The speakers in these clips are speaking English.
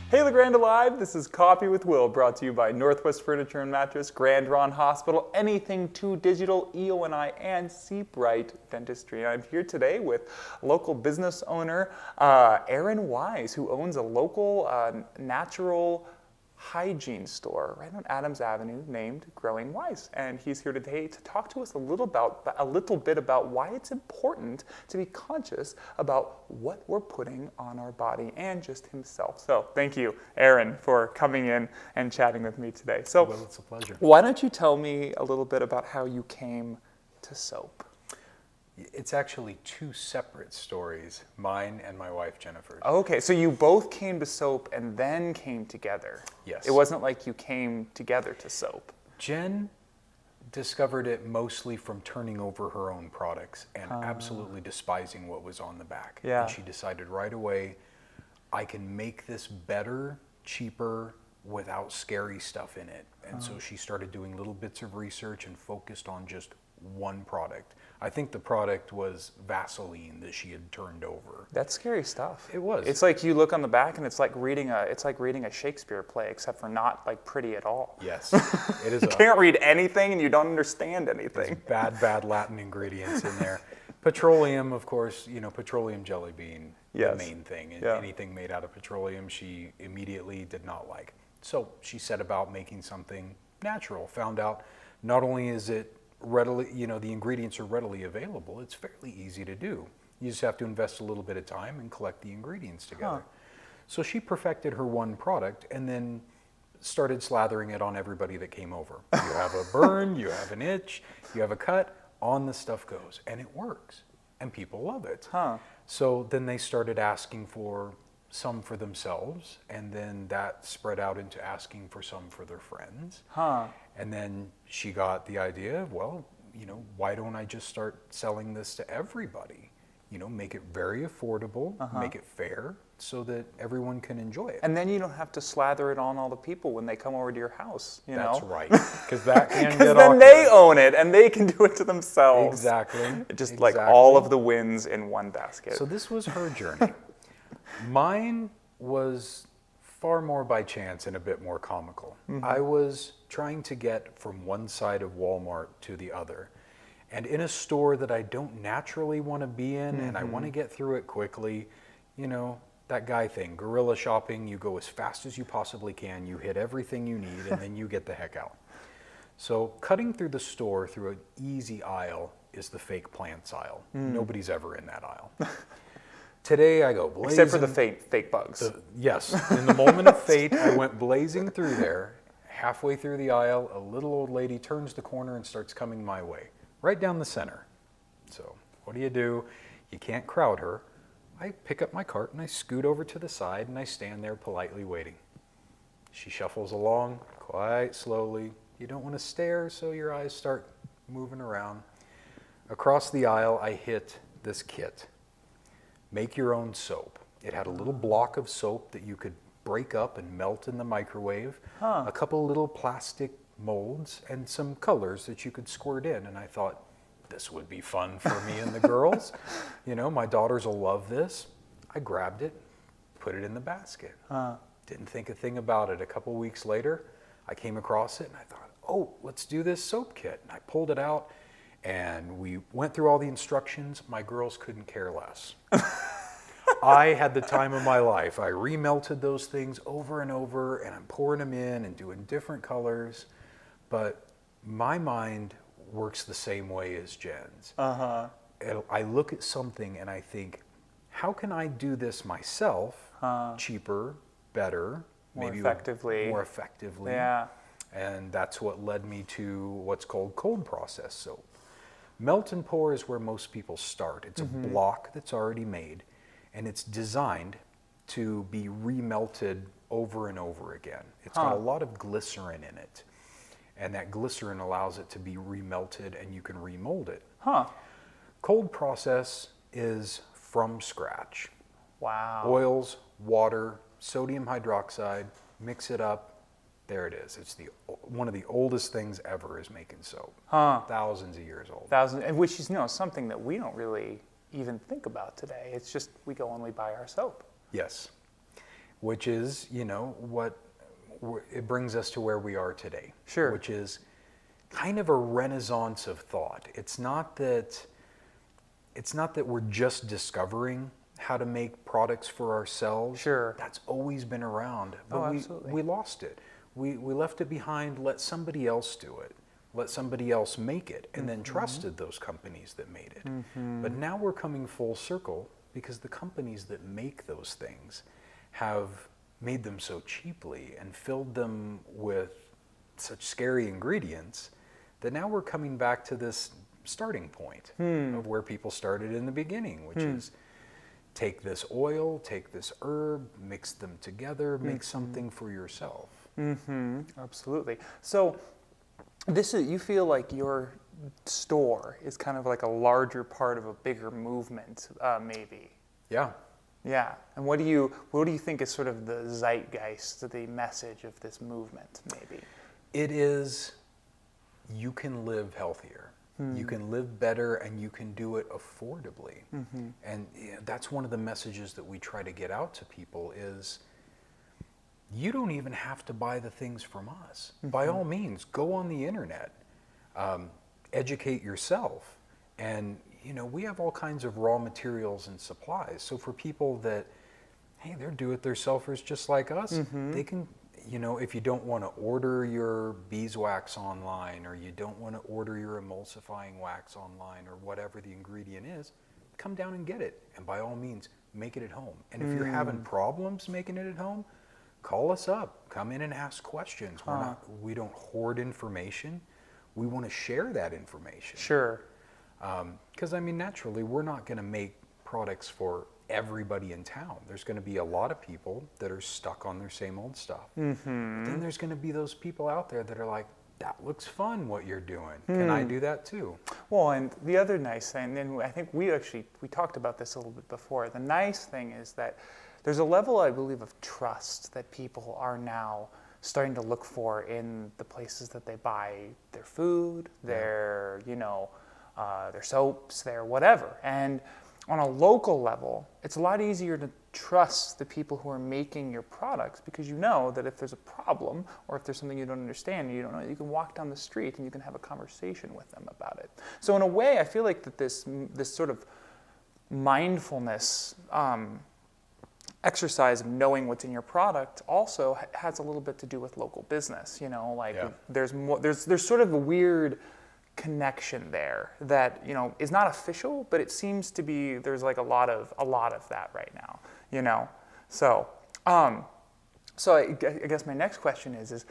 Hey, the Grande Alive. This is Coffee with Will, brought to you by Northwest Furniture and Mattress, Grande, Ronde Hospital, Anything 2 Digital, EONI, and SeaBrite Dentistry. I'm here today with local business owner Aaron Wise, who owns a local natural hygiene store right on Adams Avenue named Growing Wise, and he's here today to talk to us a little bit about why it's important to be conscious about what we're putting on our body and just himself. So thank you, Aaron, for coming in and chatting with me today. So well, it's a pleasure. Why don't you tell me a little bit about how you came to soap? It's actually two separate stories, mine and my wife, Jennifer. Okay, so you both came to soap and then came together. Yes. It wasn't like you came together to soap. Jen discovered it mostly from turning over her own products and absolutely despising what was on the back. Yeah. And she decided right away, I can make this better, cheaper, without scary stuff in it. And so she started doing little bits of research and focused on just one product. I think the product was Vaseline that she had turned over. That's scary stuff. It was. It's like you look on the back and it's like reading a Shakespeare play, except for not like pretty at all. Yes, it is. You can't read anything and you don't understand anything. There's bad Latin ingredients in there. Petroleum, of course, petroleum jelly being the main thing. And anything made out of petroleum, she immediately did not like. So she set about making something natural. Found out not only is it readily, the ingredients are readily available, it's fairly easy to do. You just have to invest a little bit of time and collect the ingredients together. So she perfected her one product and then started slathering it on everybody that came over. You have a burn, you have an itch, you have a cut, on the stuff goes. And it works. And people love it. So then they started asking for some for themselves, and then that spread out into asking for some for their friends. And then she got the idea of, well, why don't I just start selling this to everybody? Make it very affordable, make it fair, so that everyone can enjoy it. And then you don't have to slather it on all the people when they come over to your house, That's right, because that can get then awkward. they own it and they can do it to themselves. Exactly. Just like all of the wins in one basket. So this was her journey. Mine was far more by chance and a bit more comical. I was trying to get from one side of Walmart to the other. And in a store that I don't naturally want to be in and I want to get through it quickly, that guy thing, guerrilla shopping, you go as fast as you possibly can, you hit everything you need, and then you get the heck out. So cutting through the store through an easy aisle is the fake plants aisle. Nobody's ever in that aisle. Today I go blazing. Except for the fake bugs. Yes. In the moment of fate, I went blazing through there. Halfway through the aisle, a little old lady turns the corner and starts coming my way, right down the center. So what do? You can't crowd her. I pick up my cart and I scoot over to the side and I stand there politely waiting. She shuffles along quite slowly. You don't want to stare, so your eyes start moving around. Across the aisle, I hit this kit. Make your own soap. It had a little block of soap that you could break up and melt in the microwave, a couple little plastic molds, and some colors that you could squirt in. And I thought, this would be fun for me and the girls. My daughters will love this. I grabbed it, put it in the basket. Didn't think a thing about it. A couple weeks later, I came across it and I thought, oh, let's do this soap kit. And I pulled it out. And we went through all the instructions. My girls couldn't care less. I had the time of my life. I remelted those things over and over, and I'm pouring them in and doing different colors. But my mind works the same way as Jen's. I look at something and I think, how can I do this myself, cheaper, better, maybe more effectively? Yeah. And that's what led me to what's called cold process soap. Melt and pour is where most people start. It's a block that's already made, and it's designed to be remelted over and over again. It's got a lot of glycerin in it, and that glycerin allows it to be remelted, and you can remold it. Cold process is from scratch. Wow. Oils, water, sodium hydroxide, mix it up. There it is. It's one of the oldest things ever is making soap. Thousands of years old. Which is something that we don't really even think about today. It's just we go and we buy our soap. Yes. which is, what it brings us to where we are today. Sure. Which is kind of a renaissance of thought. It's not that we're just discovering how to make products for ourselves. Sure. That's always been around, but absolutely. we lost it. We left it behind, let somebody else do it. Let somebody else make it, and then trusted those companies that made it. But now we're coming full circle because the companies that make those things have made them so cheaply and filled them with such scary ingredients that now we're coming back to this starting point of where people started in the beginning, which is take this oil, take this herb, mix them together, make something for yourself. Absolutely. So you feel like your store is kind of like a larger part of a bigger movement, maybe. Yeah. Yeah. And what do you think is sort of the zeitgeist, the message of this movement, maybe? It is, you can live healthier. You can live better, and you can do it affordably. And that's one of the messages that we try to get out to people is, you don't even have to buy the things from us. By all means, go on the internet, educate yourself. And, we have all kinds of raw materials and supplies. So for people that, hey, they're do-it-yourselfers just like us, they can, if you don't want to order your beeswax online, or you don't want to order your emulsifying wax online, or whatever the ingredient is, come down and get it. And by all means, make it at home. And if you're having problems making it at home, call us up. Come in and ask questions. We don't hoard information. We want to share that information. Sure. Because, naturally, we're not going to make products for everybody in town. There's going to be a lot of people that are stuck on their same old stuff. But then there's going to be those people out there that are like, that looks fun what you're doing. Can I do that too? Well, and the other nice thing, and I think we talked about this a little bit before, the nice thing is that there's a level, I believe, of trust that people are now starting to look for in the places that they buy their food, their soaps, their whatever. And on a local level, it's a lot easier to trust the people who are making your products, because you know that if there's a problem or if there's something you don't understand and you don't know, you can walk down the street and you can have a conversation with them about it. So in a way, I feel like that this sort of mindfulness exercise of knowing what's in your product also has a little bit to do with local business. There's sort of a weird connection there that is not official, but it seems to be there's like a lot of that right now. So I guess my next question is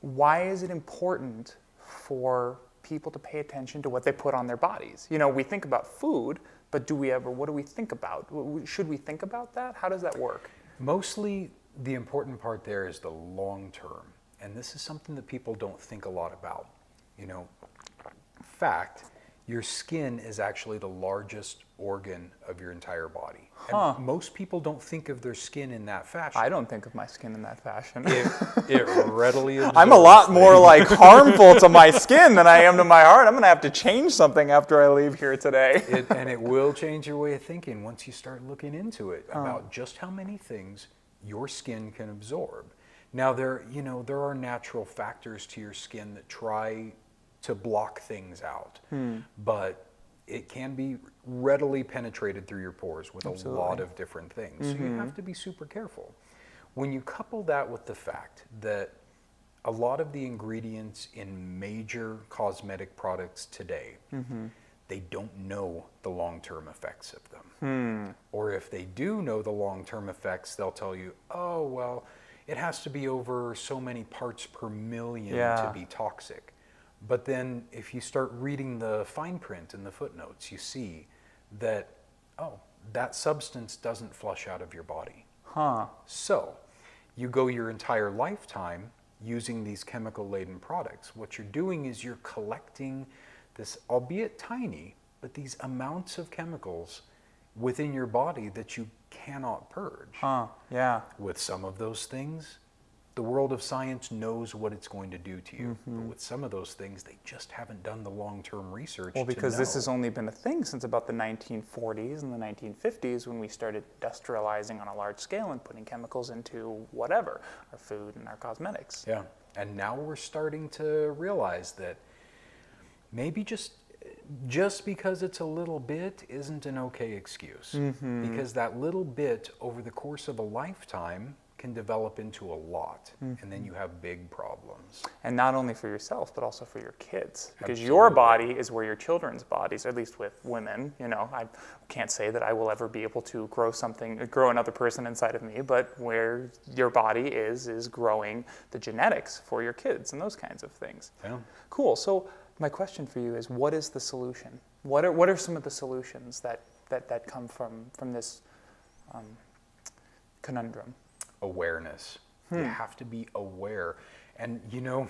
why is it important for people to pay attention to what they put on their bodies? We think about food, but what do we think about? Should we think about that? How does that work? Mostly the important part there is the long term. And this is something that people don't think a lot about. Fact, your skin is actually the largest organ of your entire body. And most people don't think of their skin in that fashion. I don't think of my skin in that fashion. It readily absorbs. I'm a lot more harmful to my skin than I am to my heart. I'm going to have to change something after I leave here today. And it will change your way of thinking once you start looking into it about just how many things your skin can absorb. Now, there are natural factors to your skin that try to block things out, but it can be readily penetrated through your pores with a lot of different things. So you have to be super careful. When you couple that with the fact that a lot of the ingredients in major cosmetic products today, they don't know the long-term effects of them. Or if they do know the long-term effects, they'll tell you, oh, well, it has to be over so many parts per million to be toxic. But then if you start reading the fine print and the footnotes, you see that, that substance doesn't flush out of your body. So you go your entire lifetime using these chemical-laden products. What you're doing is you're collecting this, albeit tiny, but these amounts of chemicals within your body that you cannot purge. With some of those things, the world of science knows what it's going to do to you. But with some of those things, they just haven't done the long-term research. Well, because to this know. has only been a thing since about the 1940s and the 1950s when we started industrializing on a large scale and putting chemicals into whatever, our food and our cosmetics. Yeah, and now we're starting to realize that maybe just because it's a little bit isn't an okay excuse. Because that little bit over the course of a lifetime can develop into a lot, and then you have big problems. And not only for yourself, but also for your kids. Because Absolutely. your body is where your children's bodies, or at least with women, you know, I can't say that I will ever be able to grow another person inside of me, but where your body is growing the genetics for your kids and those kinds of things. Yeah. Cool. So my question for you is, what is the solution? What are some of the solutions that come from this conundrum? Awareness. You have to be aware. And you know,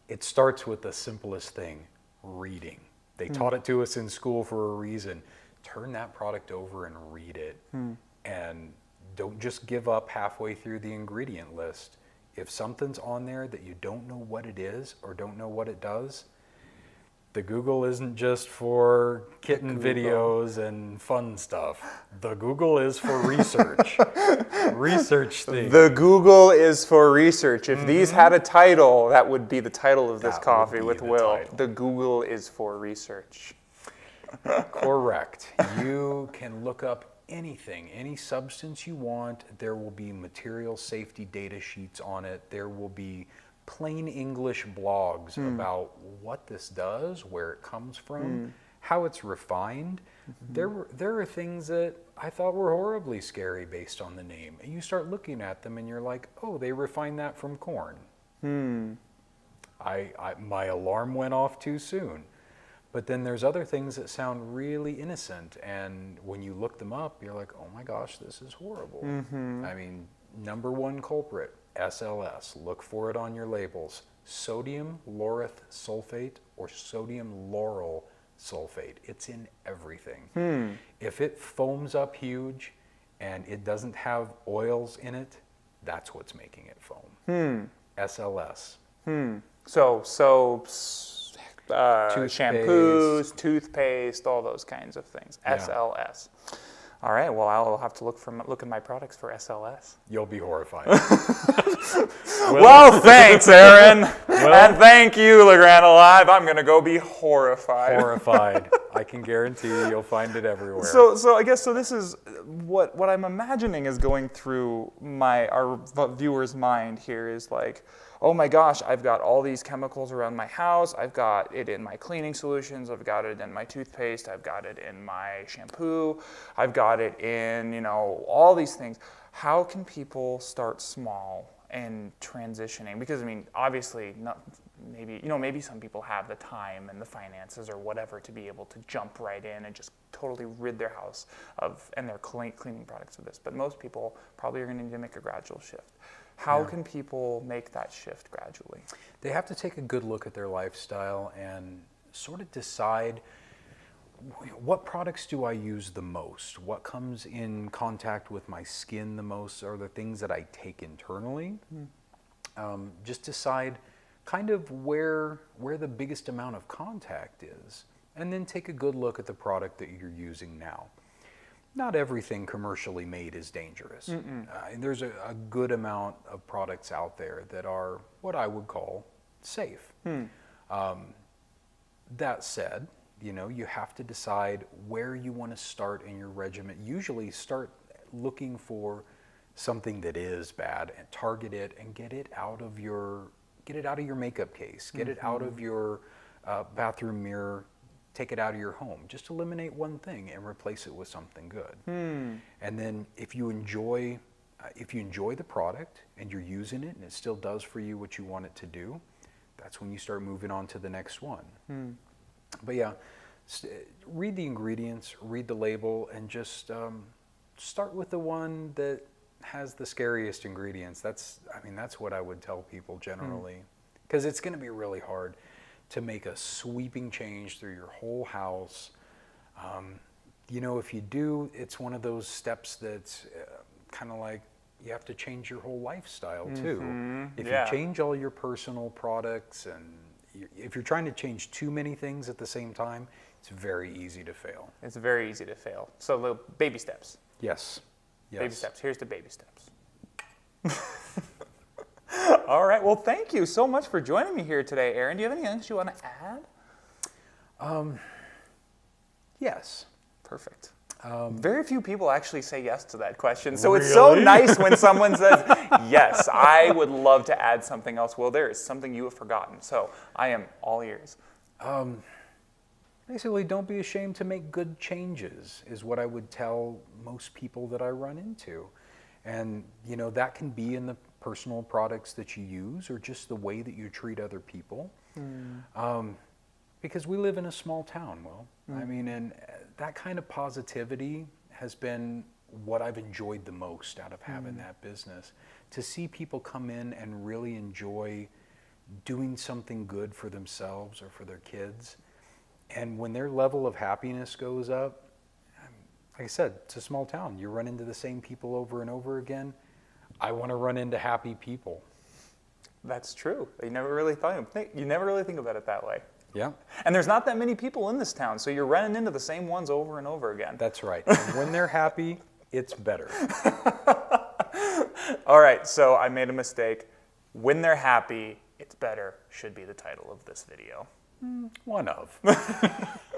it starts with the simplest thing, reading. They taught it to us in school for a reason. Turn that product over and read it. And don't just give up halfway through the ingredient list. If something's on there that you don't know what it is or don't know what it does, the Google isn't just for kitten videos and fun stuff. The Google is for research. Research things. The Google is for research. If these had a title, that would be the title of this That coffee would with be the Will. title. The Google is for research. Correct. You can look up anything, any substance you want. There will be material safety data sheets on it. There will be plain English blogs about what this does, where it comes from, how it's refined. There are things that I thought were horribly scary based on the name. And you start looking at them and you're like, oh, they refined that from corn. My alarm went off too soon. But then there's other things that sound really innocent, and when you look them up, you're like, oh my gosh, this is horrible. I mean, number one culprit, SLS. Look for it on your labels. Sodium laureth sulfate or sodium lauryl sulfate. It's in everything. If it foams up huge and it doesn't have oils in it, that's what's making it foam. SLS. So soaps, Toothpaste. shampoos, toothpaste, all those kinds of things. Yeah. SLS. All right. Well, I'll have to look at my products for SLS. You'll be horrified. Well, thanks, Aaron, and thank you, LeGrand Alive. I'm gonna go be horrified. Horrified. I can guarantee you'll find it everywhere. So I guess this is what I'm imagining is going through our viewer's mind here is like, oh my gosh, I've got all these chemicals around my house. I've got it in my cleaning solutions. I've got it in my toothpaste. I've got it in my shampoo. I've got it in, all these things. How can people start small and transitioning? Because I mean, obviously, maybe some people have the time and the finances or whatever to be able to jump right in and just totally rid their house and their cleaning products of this. But most people probably are going to need to make a gradual shift. How can people make that shift gradually? They have to take a good look at their lifestyle and sort of decide, what products do I use the most? What comes in contact with my skin the most? Are the things that I take internally? Just decide kind of where the biggest amount of contact is, and then take a good look at the product that you're using now. Not everything commercially made is dangerous. There's a good amount of products out there that are what I would call safe. That said, you have to decide where you want to start in your regimen. Usually start looking for something that is bad and target it and get it out of your makeup case, get it out of your bathroom mirror, take it out of your home. Just eliminate one thing and replace it with something good. And then if you enjoy the product and you're using it and it still does for you what you want it to do, that's when you start moving on to the next one. But yeah, read the ingredients, read the label, and just start with the one that has the scariest ingredients. That's what I would tell people generally, because it's going to be really hard to make a sweeping change through your whole house. If you do, it's one of those steps that's kind of like, you have to change your whole lifestyle too. If Yeah. you change all your personal products, and if you're trying to change too many things at the same time, it's very easy to fail. It's very easy to fail. So the baby steps. Yes. Yes. Baby steps. Here's the baby steps. All right. Well, thank you so much for joining me here today, Aaron. Do you have anything else you want to add? Yes. Perfect. Very few people actually say yes to that question. So it's so nice when someone says, yes, I would love to add something else. Well, there is something you have forgotten. So I am all ears. Basically, don't be ashamed to make good changes is what I would tell most people that I run into. And, you know, that can be in the personal products that you use or just the way that you treat other people. Because we live in a small town, Will. I mean, and that kind of positivity has been what I've enjoyed the most out of having that business. To see people come in and really enjoy doing something good for themselves or for their kids. And when their level of happiness goes up, like I said, it's a small town. You run into the same people over and over again. I want to run into happy people. That's true. You never really think about it that way. Yeah. And there's not that many people in this town, so you're running into the same ones over and over again. That's right. And when they're happy, it's better. All right, so I made a mistake. When they're happy, it's better should be the title of this video. One of.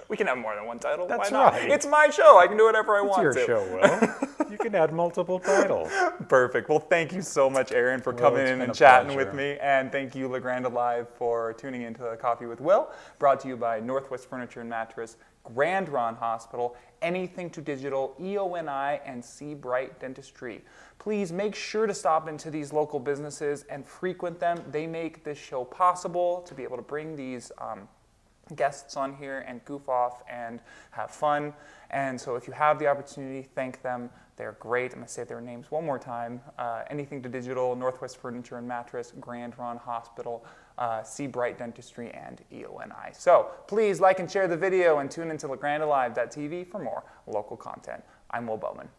We can have more than one title. That's Why not? right. It's my show. I can do whatever I It's want your to. show, Will. You can add multiple titles. Perfect. Well, thank you so much, Aaron, for coming it's in been and a chatting pleasure. with me. And thank you, Grande Live, for tuning into Coffee with Will. Brought to you by Northwest Furniture and Mattress, Ronde Hospital, Anything to Digital, EONI, and SeaBrite Dentistry. Please make sure to stop into these local businesses and frequent them. They make this show possible to be able to bring these guests on here and goof off and have fun. And so if you have the opportunity, thank them. They're great. I'm going to say their names one more time. Anything to Digital, Northwest Furniture and Mattress, Ronde Hospital, SeaBrite Dentistry, and EONI. So please like and share the video and tune into LaGrandeLive.tv for more local content. I'm Will Bowman.